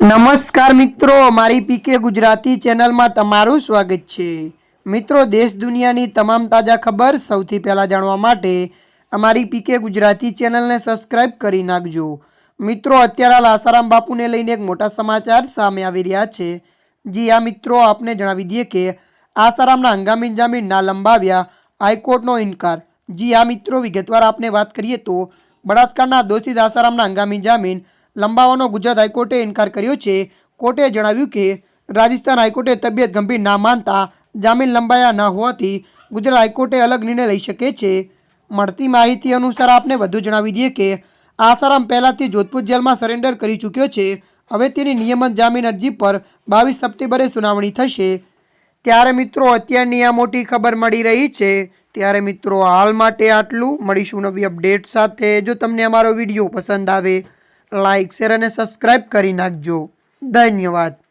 નમસ્કાર મિત્રો, મારી પીકે ગુજરાતી ચેનલમાં તમારું સ્વાગત છે। મિત્રો, દેશ દુનિયાની તમામ તાજા ખબર સૌથી પહેલાં જાણવા માટે અમારી પીકે ગુજરાતી ચેનલને સબસ્ક્રાઇબ કરી નાખજો। મિત્રો, અત્યારે હાલ આસારામ બાપુને લઈને એક મોટા સમાચાર સામે આવી રહ્યા છે। જી આ મિત્રો, આપને જણાવી દઈએ કે આસારામના હંગામી જામીન ના લંબાવ્યા, હાઈકોર્ટનો ઇનકાર। જી આ મિત્રો, વિગતવાર આપને વાત કરીએ તો બળાત્કારના દોષિત આસારામના હંગામી જામીન લંબાવવાનો ગુજરાત હાઈકોર્ટે ઇનકાર કર્યો છે। કોર્ટે જણાવ્યું કે રાજસ્થાન હાઈકોર્ટે તબિયત ગંભીર ના માનતા જામીન લંબાયા ન હોવાથી ગુજરાત હાઈકોર્ટે અલગ નિર્ણય લઈ શકે છે। મળતી માહિતી અનુસાર આપને વધુ જણાવી દઈએ કે આસારામ પહેલાથી જોધપુર જેલમાં સરેન્ડર કરી ચૂક્યો છે। હવે તેની નિયમિત જામીન અરજી પર 22 સપ્ટેમ્બરે સુનાવણી થશે। ત્યારે મિત્રો, અત્યારની આ મોટી ખબર મળી રહી છે। ત્યારે મિત્રો, હાલ માટે આટલું। મળીશું નવી અપડેટ સાથે। જો તમને અમારો વિડીયો પસંદ આવે, લાઇક, શેર અને સબસ્ક્રાઇબ કરી નાખજો। ધન્યવાદ।